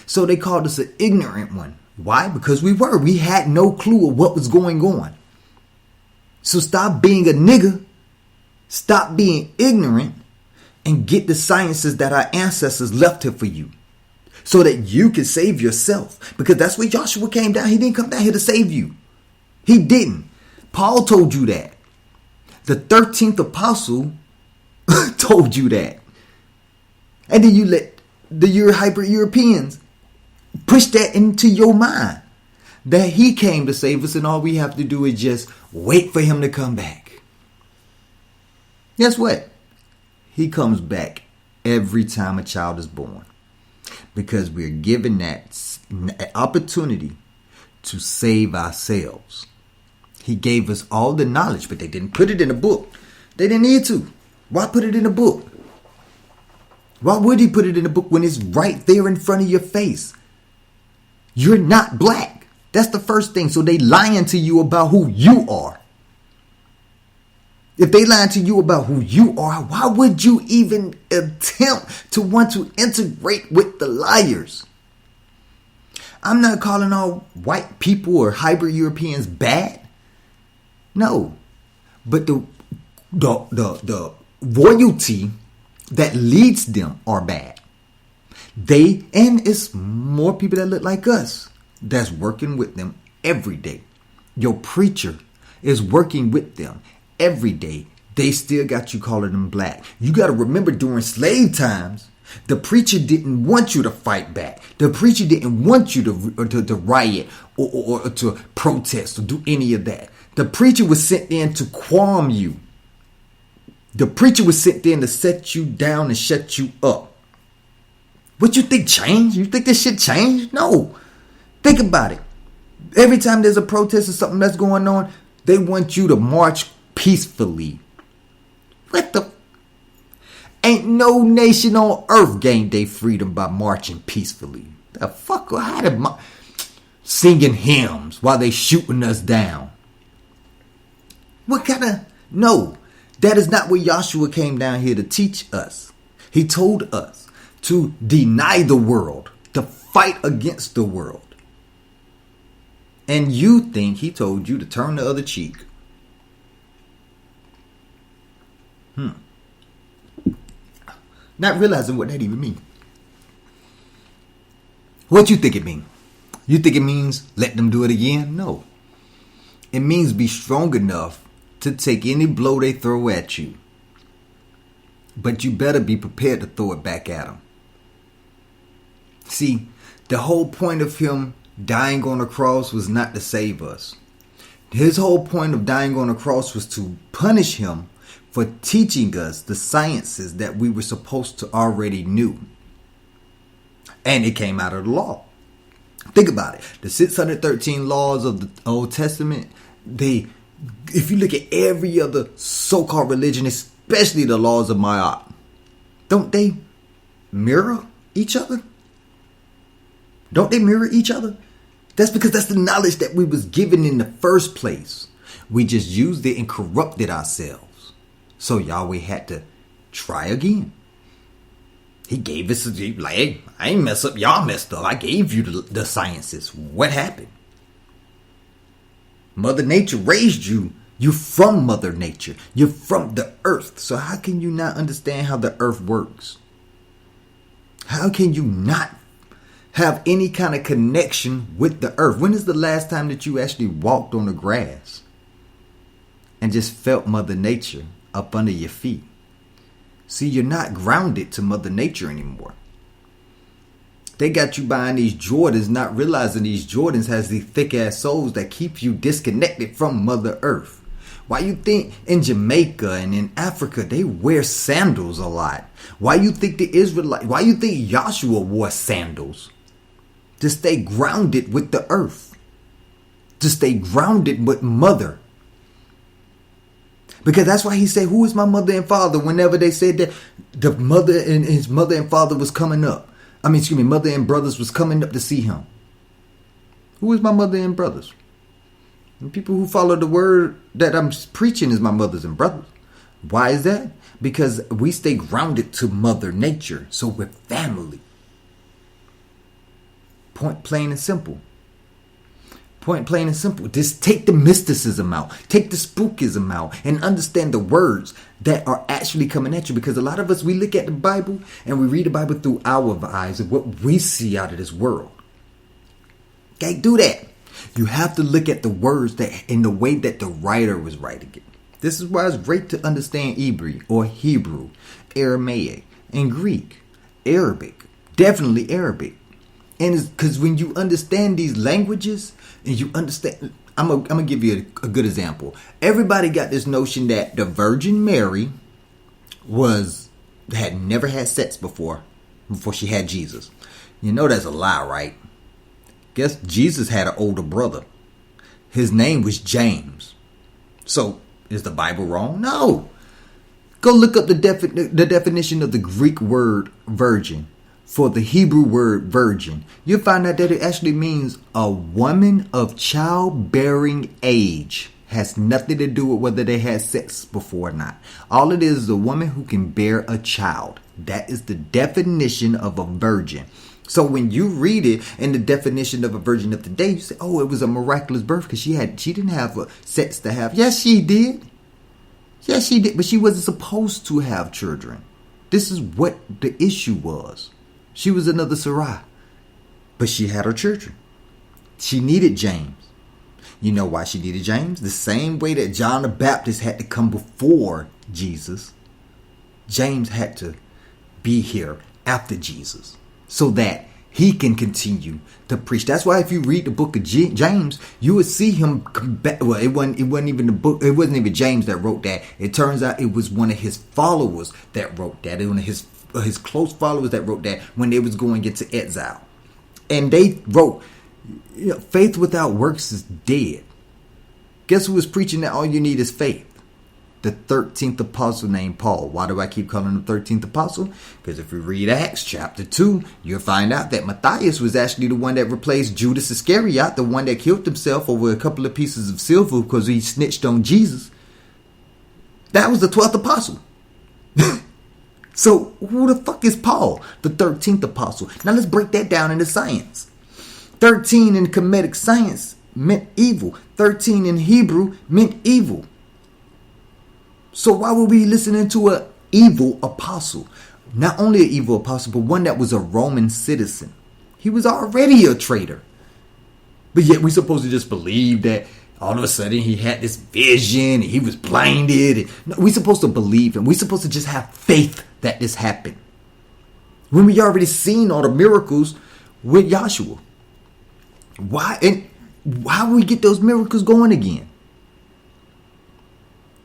So they called us an ignorant one. Why? Because we had no clue of what was going on. So stop being a nigger. Stop being ignorant. And get the sciences that our ancestors left here for you. So that you can save yourself. Because that's where Joshua came down. He didn't come down here to save you. He didn't. Paul told you that. The 13th apostle told you that. And then you let the hybrid Europeans push that into your mind. That he came to save us and all we have to do is just wait for him to come back. Guess what? He comes back every time a child is born. Because we're given that opportunity to save ourselves. He gave us all the knowledge, but they didn't put it in a book. They didn't need to. Why put it in a book? Why would he put it in a book when it's right there in front of your face? You're not black. That's the first thing. So they lying to you about who you are. If they lying to you about who you are, why would you even attempt to want to integrate with the liars? I'm not calling all white people or hybrid Europeans bad. No, but the royalty that leads them are bad. And it's more people that look like us that's working with them every day. Your preacher is working with them every day. They still got you calling them black. You got to remember during slave times, the preacher didn't want you to fight back. The preacher didn't want you to riot or to protest or do any of that. The preacher was sent in to calm you. The preacher was sent in to set you down and shut you up. What you think changed? You think this shit changed? No. Think about it. Every time there's a protest or something that's going on, they want you to march peacefully. What the? Ain't no nation on earth gained their freedom by marching peacefully. The fuck? How did singing hymns while they shooting us down? What kind of? No, that is not what Yahshua came down here to teach us. He told us to deny the world, to fight against the world. And you think he told you to turn the other cheek. Not realizing what that even means. What you think it means? You think it means let them do it again? No. It means be strong enough to take any blow they throw at you. But you better be prepared to throw it back at them. See, the whole point of him dying on the cross was not to save us. His whole point of dying on the cross was to punish him for teaching us the sciences that we were supposed to already knew. And it came out of the law. Think about it. The 613 laws of the Old Testament, if you look at every other so-called religion, especially the laws of Ma'at, don't they mirror each other? Don't they mirror each other? That's because that's the knowledge that we was given in the first place. We just used it and corrupted ourselves. So Yahweh had to try again. He gave us, like, hey, I ain't mess up, y'all messed up. I gave you the sciences. What happened? Mother Nature raised you. You're from Mother Nature. You're from the earth. So how can you not understand how the earth works? How can you not have any kind of connection with the earth? When is the last time that you actually walked on the grass and just felt Mother Nature up under your feet? See, you're not grounded to Mother Nature anymore. They got you buying these Jordans, not realizing these Jordans has these thick ass soles that keep you disconnected from Mother Earth. Why you think in Jamaica and in Africa they wear sandals a lot? Why you think the Israelites, why you think Yahshua wore sandals? To stay grounded with the earth. To stay grounded with Mother. Because that's why he said, who is my mother and father? Whenever they said that the mother and his mother and father was coming up. Mother and brothers was coming up to see him. Who is my mother and brothers? And people who follow the word that I'm preaching is my mothers and brothers. Why is that? Because we stay grounded to Mother Nature. So we're family. Point plain and simple. Point plain and simple. Just take the mysticism out. Take the spookism out. And understand the words that are actually coming at you. Because a lot of us, we look at the Bible and we read the Bible through our eyes of what we see out of this world. Can't do that. You have to look at the words that in the way that the writer was writing it. This is why it's great to understand Hebrew, Aramaic, and Greek, Arabic. Definitely Arabic. And it's because when you understand these languages, and you understand, I'm gonna give you a good example. Everybody got this notion that the Virgin Mary had never had sex before she had Jesus. You know that's a lie, right? Guess Jesus had an older brother. His name was James. So is the Bible wrong? No. Go look up the definition of the Greek word virgin for the Hebrew word virgin. You'll find out that it actually means a woman of childbearing age. Has nothing to do with whether they had sex before or not. All it is a woman who can bear a child. That is the definition of a virgin. So when you read it in the definition of a virgin of today, you say, oh, it was a miraculous birth because she didn't have sex to have. Yes, she did. Yes, she did. But she wasn't supposed to have children. This is what the issue was. She was another Sarai. But she had her children. She needed James. You know why she needed James? The same way that John the Baptist had to come before Jesus, James had to be here after Jesus so that he can continue to preach. That's why if you read the book of James, you would see him come back. Well, it wasn't even the book. It wasn't even James that wrote that. It turns out it was one of his followers that wrote that. One of his close followers that wrote that when they was going into exile. And they wrote, faith without works is dead. Guess who was preaching that all you need is faith? The 13th apostle named Paul. Why do I keep calling him the 13th apostle? Because if we read Acts chapter 2, you'll find out that Matthias was actually the one that replaced Judas Iscariot, the one that killed himself over a couple of pieces of silver because he snitched on Jesus. That was the 12th apostle. So who the fuck is Paul, the 13th apostle? Now let's break that down into science. 13 in Kemetic science meant evil. 13 in Hebrew meant evil. So why would we listening to an evil apostle? Not only an evil apostle, but one that was a Roman citizen. He was already a traitor. But yet we supposed to just believe that all of a sudden he had this vision and he was blinded. No, we supposed to believe him. We supposed to just have faith that this happened. When we already seen all the miracles with Joshua. Why? And how would we get those miracles going again?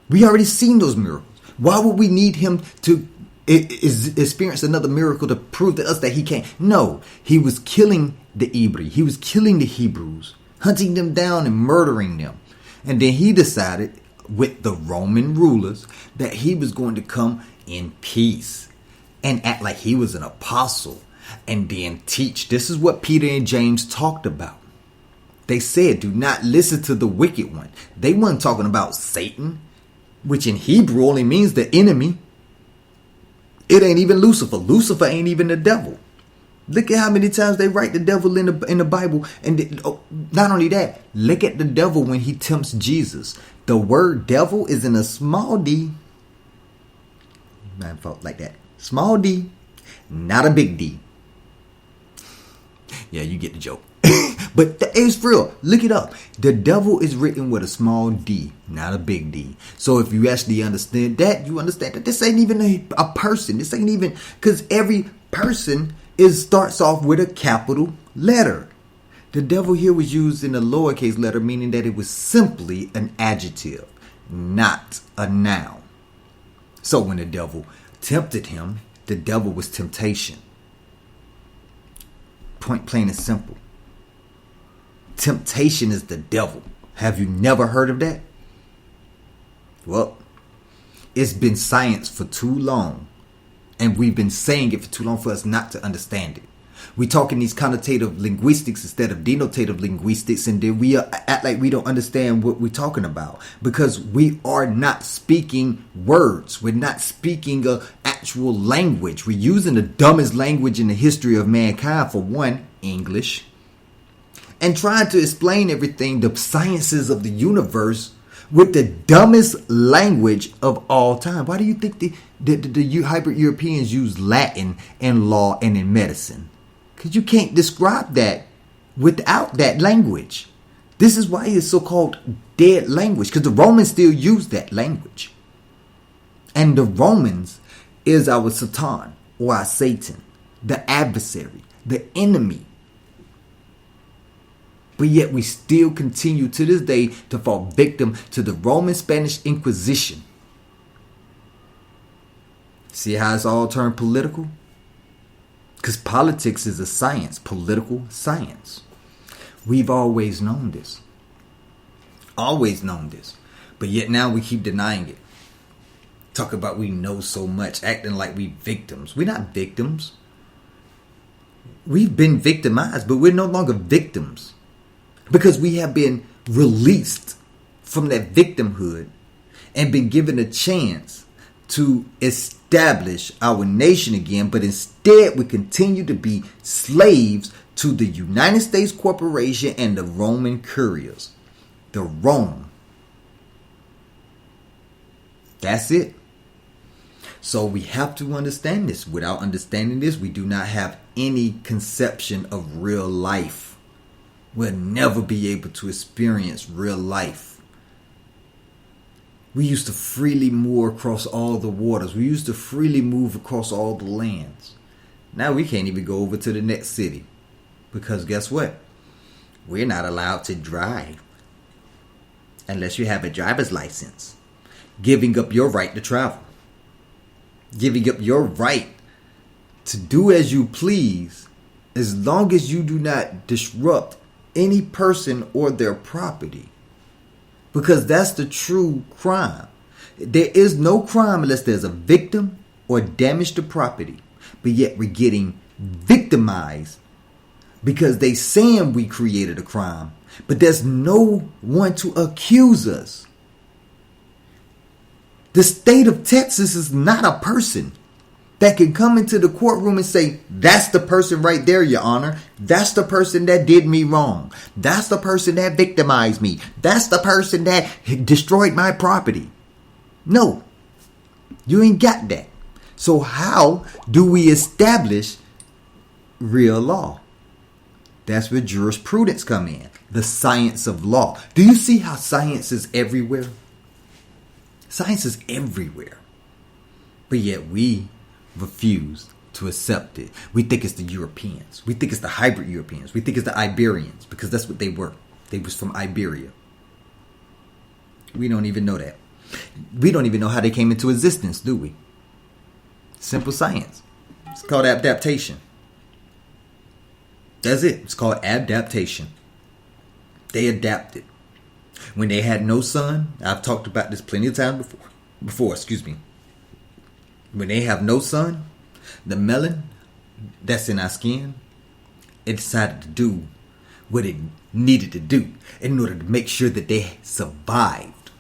We already seen those miracles. Why would we need him to experience another miracle to prove to us that he can't? No, he was killing the Ibri. He was killing the Hebrews, hunting them down and murdering them. And then he decided with the Roman rulers that he was going to come in peace and act like he was an apostle and then teach. This is what Peter and James talked about. They said, do not listen to the wicked one. They weren't talking about Satan, which in Hebrew only means the enemy. It ain't even Lucifer. Lucifer ain't even the devil. Look at how many times they write the devil in the Bible. And not only that, look at the devil when he tempts Jesus. The word devil is in a small d. Man, felt like that. Small d, not a big D. Yeah, you get the joke. But it's real. Look it up. The devil is written with a small d, not a big D. So if you actually understand that, you understand that this ain't even a person. This ain't even, because every person starts off with a capital letter. The devil here was used in a lowercase letter, meaning that it was simply an adjective, not a noun. So when the devil tempted him, the devil was temptation. Point plain and simple. Temptation is the devil. Have you never heard of that? Well, it's been science for too long. And we've been saying it for too long for us not to understand it. We talk in these connotative linguistics instead of denotative linguistics. And then we act like we don't understand what we're talking about. Because we are not speaking words. We're not speaking an actual language. We're using the dumbest language in the history of mankind, for one, English. And trying to explain everything, the sciences of the universe, with the dumbest language of all time. Why do you think the hybrid Europeans use Latin in law and in medicine? Because you can't describe that without that language. This is why it's so-called dead language, because the Romans still use that language. And the Romans is our Satan, or our Satan, the adversary, the enemy. But yet we still continue to this day to fall victim to the Roman Spanish Inquisition. See how it's all turned political? Because politics is a science, political science. We've always known this. Always known this. But yet now we keep denying it. Talk about we know so much, acting like we victims. We're not victims. We've been victimized, but we're no longer victims. Because we have been released from that victimhood and been given a chance to establish our nation again. But instead, we continue to be slaves to the United States Corporation and the Roman couriers. The Rome. That's it. So we have to understand this. Without understanding this, we do not have any conception of real life. will never be able to experience real life. We used to freely move across all the waters. We used to freely move across all the lands. Now we can't even go over to the next city. Because guess what? We're not allowed to drive unless you have a driver's license. Giving up your right to travel. Giving up your right to do as you please, as long as you do not disrupt any person or their property. Because that's the true crime. There is no crime unless there's a victim or damage to property. But yet we're getting victimized because they saying we created a crime. But there's no one to accuse us. The state of Texas is not a person that can come into the courtroom and say, that's the person right there, Your Honor. That's the person that did me wrong. That's the person that victimized me. That's the person that destroyed my property. No, you ain't got that. So how do we establish real law? That's where jurisprudence come in. The science of law. Do you see how science is everywhere? Science is everywhere. But yet we refuse to accept it. We think it's the Europeans. We think it's the hybrid Europeans. We think it's the Iberians because that's what they were. They was from Iberia. We don't even know that. We don't even know how they came into existence, do we? Simple science. It's called adaptation. That's it. It's called adaptation. They adapted. When they had no sun, I've talked about this plenty of times before, when they have no sun, the melanin that's in our skin, it decided to do what it needed to do in order to make sure that they survived.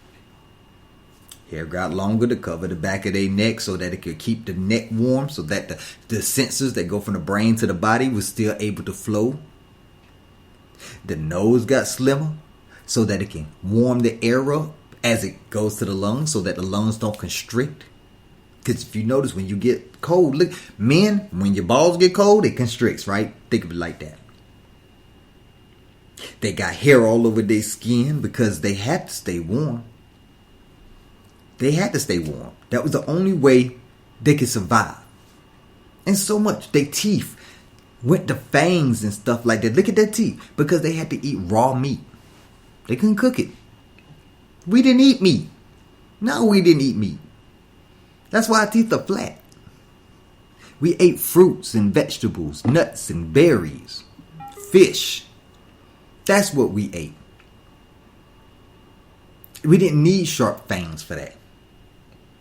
Hair got longer to cover the back of their neck so that it could keep the neck warm, so that the sensors that go from the brain to the body was still able to flow. The nose got slimmer so that it can warm the air up as it goes to the lungs so that the lungs don't constrict. Because if you notice, when you get cold, look, men, when your balls get cold, it constricts, right? Think of it like that. They got hair all over their skin because they had to stay warm. They had to stay warm. That was the only way they could survive. And so much. Their teeth went to fangs and stuff like that. Look at their teeth. Because they had to eat raw meat. They couldn't cook it. We didn't eat meat. No, we didn't eat meat. That's why our teeth are flat. We ate fruits and vegetables, nuts and berries, fish. That's what we ate. We didn't need sharp fangs for that.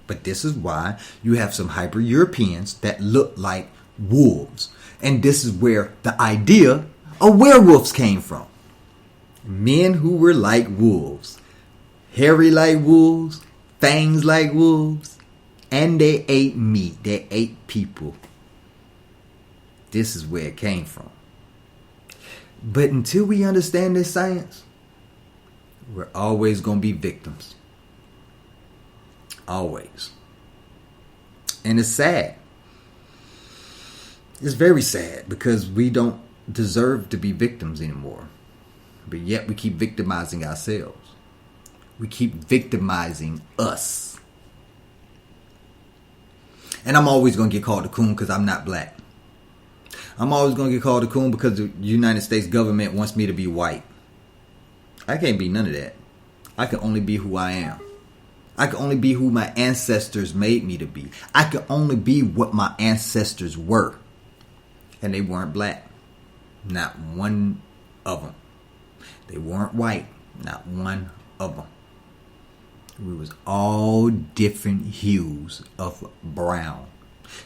But this is why you have some hyper-Europeans that look like wolves. And this is where the idea of werewolves came from. Men who were like wolves. Hairy like wolves. Fangs like wolves. And they ate meat. They ate people. This is where it came from. But until we understand this science, we're always going to be victims. Always. And it's sad. It's very sad because we don't deserve to be victims anymore. But yet we keep victimizing ourselves. We keep victimizing us. And I'm always going to get called a coon because I'm not black. I'm always going to get called a coon because the United States government wants me to be white. I can't be none of that. I can only be who I am. I can only be who my ancestors made me to be. I can only be what my ancestors were. And they weren't black. Not one of them. They weren't white. Not one of them. We was all different hues of brown.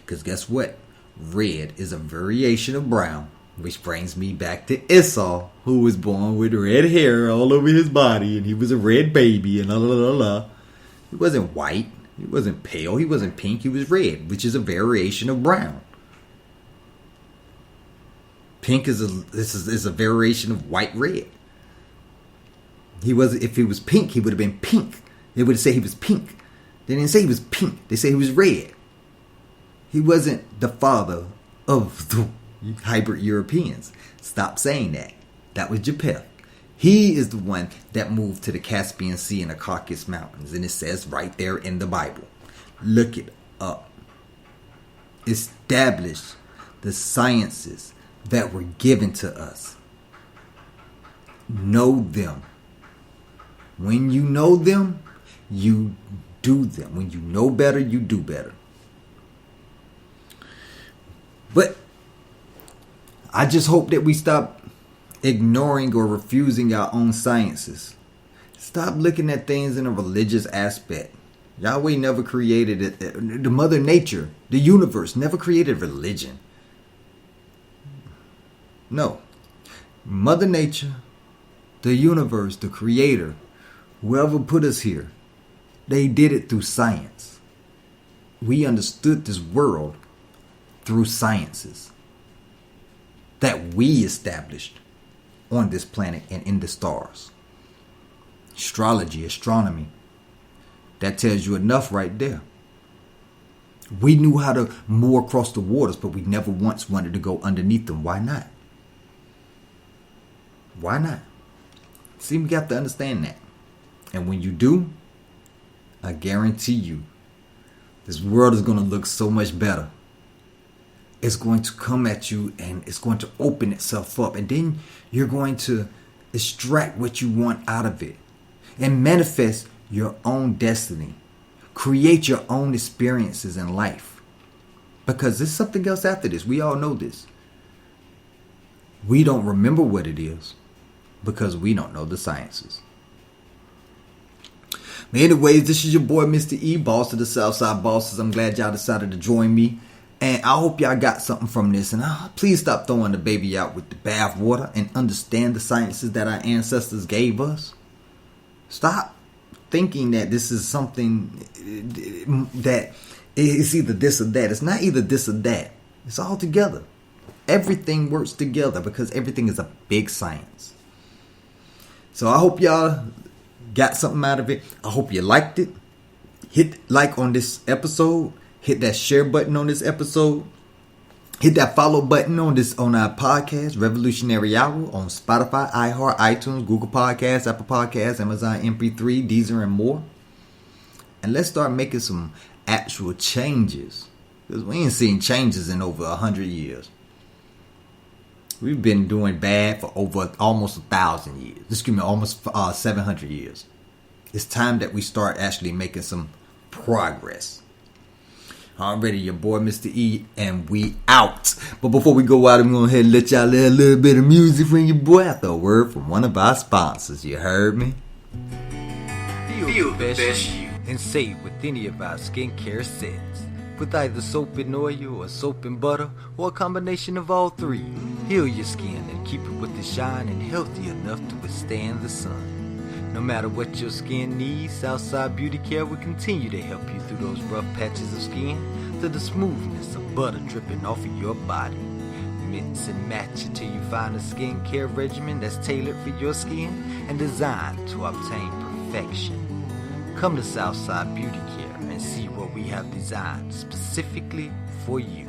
Because guess what? Red is a variation of brown. Which brings me back to Esau, who was born with red hair all over his body, and he was a red baby, and la la la la. He wasn't white, he wasn't pale, he wasn't pink, he was red, which is a variation of brown. Pink is a variation of white red. If he was pink, he would have been pink. They would say he was pink. They didn't say he was pink. They say he was red. He wasn't the father of the hybrid Europeans. Stop saying that. That was Japheth. He is the one that moved to the Caspian Sea and the Caucasus Mountains. And it says right there in the Bible. Look it up. Establish the sciences that were given to us. Know them. When you know them, you do them. When you know better, you do better. But I just hope that we stop ignoring or refusing our own sciences. Stop looking at things in a religious aspect. Yahweh never created it. The Mother Nature, the universe, never created religion. No. Mother Nature, the universe, the creator, whoever put us here, they did it through science. We understood this world through sciences that we established on this planet and in the stars. Astrology, astronomy. That tells you enough right there. We knew how to moor across the waters, but we never once wanted to go underneath them. Why not? Why not? See, we got to understand that. And when you do, I guarantee you, this world is going to look so much better. It's going to come at you and it's going to open itself up. And then you're going to extract what you want out of it and manifest your own destiny. Create your own experiences in life. Because there's something else after this. We all know this. We don't remember what it is because we don't know the sciences. But anyways, this is your boy, Mr. E, boss of the Southside Bosses. I'm glad y'all decided to join me. And I hope y'all got something from this. And please stop throwing the baby out with the bath water and understand the sciences that our ancestors gave us. Stop thinking that this is something that is either this or that. It's not either this or that. It's all together. Everything works together because everything is a big science. So I hope y'all got something out of it. I hope you liked it. Hit like on this episode. Hit that share button on this episode. Hit that follow button on our podcast, Revolutionary Hour, on Spotify, iHeart, iTunes, Google Podcasts, Apple Podcasts, Amazon MP3, Deezer, and more. And let's start making some actual changes. Because we ain't seen changes in over 100 years. We've been doing bad for over almost 1,000 years. Excuse me, almost 700 years. It's time that we start actually making some progress. Already your boy Mr. E, and we out. But before we go out, I'm going to go ahead and let y'all hear a little bit of music from your boy after a word from one of our sponsors. You heard me? Feel the best you and save with any of our skincare sets. With either soap and oil or soap and butter or a combination of all three. Heal your skin and keep it with the shine and healthy enough to withstand the sun. No matter what your skin needs, Southside Beauty Care will continue to help you through those rough patches of skin to the smoothness of butter dripping off of your body. Mix and match until you find a skincare regimen that's tailored for your skin and designed to obtain perfection. Come to Southside Beauty Care and see what we have designed specifically for you.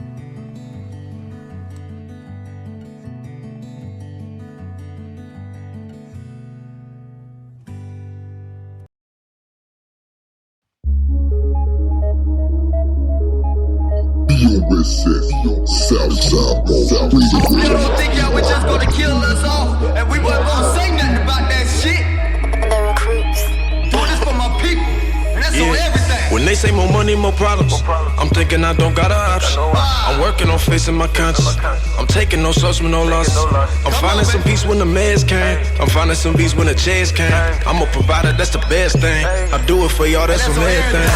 Southside Boss. You don't think y'all were just gonna kill us all, and we weren't gonna say nothing about that shit? The recruits. Do this for my people, and that's on everything. When they say more money, more problems, I'm thinking I don't got an option. I'm working on facing my conscience. I'm taking no subs with no losses. I'm finding some peace when the meds came. I'm finding some peace when the chairs came. I'm a provider, that's the best thing. I do it for y'all, that's on everything.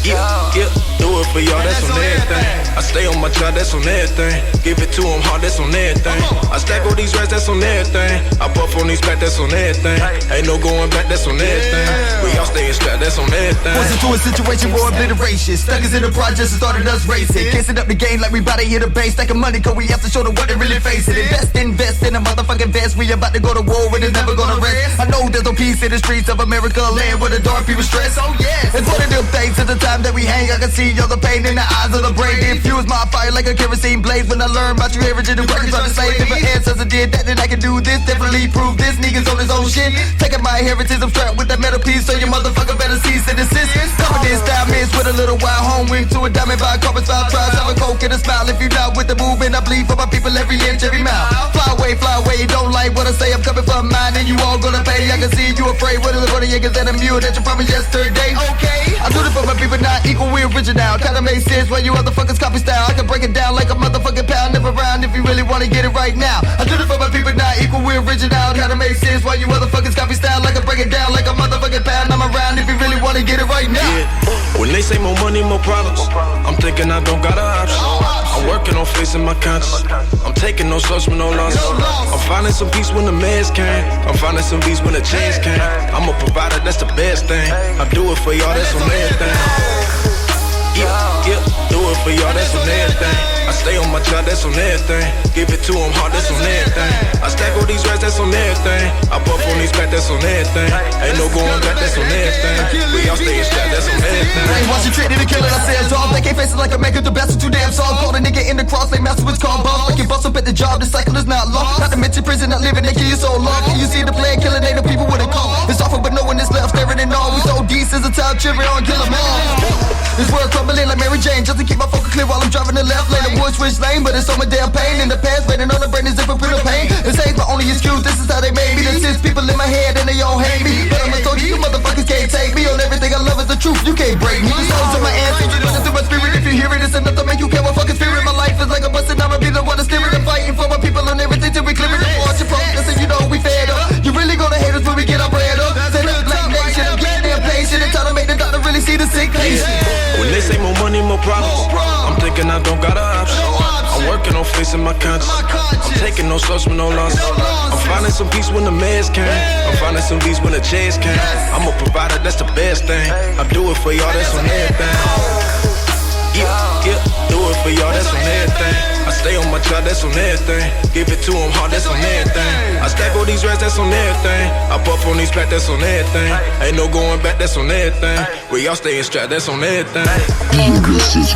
Yeah, do it for y'all, that's on everything. I stay on my job, that's on everything. Give it to them hard, that's on everything. I stack all these rats, that's on everything. I puff on these back, that's on everything. Ain't no going back, that's on everything. We all staying strapped, that's on everything. Forced into a situation for obliteration. Stuck us in the projects and started us racing. Kissing up the game like we bout to hit a base. Stacking money, cause we have to show them what they really facing. Invest in a motherfucking vest. We about to go to war and it's never gonna rest. I know there's no peace in the streets of America, land where the dark people stress. Oh yes. It's one of them things at the time that we hang. I can see all the pain in the eyes of the brain. They infuse my fire like a kerosene blaze. When I learn about you averaging the records on the slave. If my ancestors did that, then I can do this. Definitely prove this. Niggas on his own shit. Taking my heritage, I'm strapped with that metal piece. So your motherfucker better cease and desist. Cover this style mix with a little wild home wing to a diamond by carpet style. Tries have a coke and a smile. If you not with the movement, I bleed for my people every inch, every mile. Fly away, you don't like what I say. I'm coming from mine and you all gonna pay. I can see you afraid. What is the funny niggas and a mule that you promised yesterday? Okay, I do this for my people, not equal, we original. Kinda makes sense when you motherfuckers copy style. I can break it down like a motherfucking pound. Never round if you really wanna get it right now. I do this for my people, not equal, we original. Kinda makes sense when you motherfuckers copy style. I can break it down like a motherfucking pound. I'm around if you really wanna get it right now. Yeah. When they say more money, more problems, I'm thinking I don't got an option. I'm working on facing my conscience. I'm taking no slows with no losses. I'm finding some peace when the meds came. I'm finding some peace when the change came. I'm a provider, that's the best thing. I do it for y'all, that's on everything. Yeah, do it for y'all, that's on everything. I stay on my job, that's on everything. Give it to them hard, that's on everything. I stack all these rats, that's on everything. I buff on these back, that's on everything. Ain't no going back, that's on everything. We all stay strapped, that's on everything. Watch you treated to kill it, I said dog. They can't face it like a man, cause the best of too damn soft. Call a nigga in the cross, they master what's called boss. Like you bust up at the job, the cycle is not long. Not to mention prison, not living, they kill you so long. Can you see the plan, killing ain't the people with a call. It's awful, but no one is left staring and all. We so decent as a child, cheering on, kill them all. This world crumbling like Mary Jane, just to keep my focus clear while I'm driving the left lane. The wood switch lane, but it's so much damn pain in the past. Waiting on the brain is different with the pain. This ain't my only excuse, this is how they made me. The 6 people in my head and they all hate me. But I'm a soldier, you motherfuckers can't take me. On everything I love is the truth, you can't break me. The souls of my ancestors, running through my spirit. If you hear it, it's enough to make you care what fucking spirit. My life is like a busted, I'ma be the one to steer it. I'm fighting for my people on everything till we clear it. Watch your progress and you know we fed up. You really gonna hate us when we get our bread up. Set up black nation, I'm getting damn patient. And trying to make the doctor really see the sick patient. When they say more money, more problems, I'm thinking I don't got an option. I'm working on facing my conscience. I'm taking no slows with no losses. I'm finding some peace when the meds came. I'm finding some peace when the chase came. I'm a provider, that's the best thing. I do it for y'all, that's on everything. Yeah, do it for y'all, that's on everything. I stay on my job, that's on everything. Give it to them hard, that's on everything. I stack all these rats, that's on everything. I buff on these back, that's on everything. Ain't no going back, that's on everything. We all staying strapped, that's on everything. This is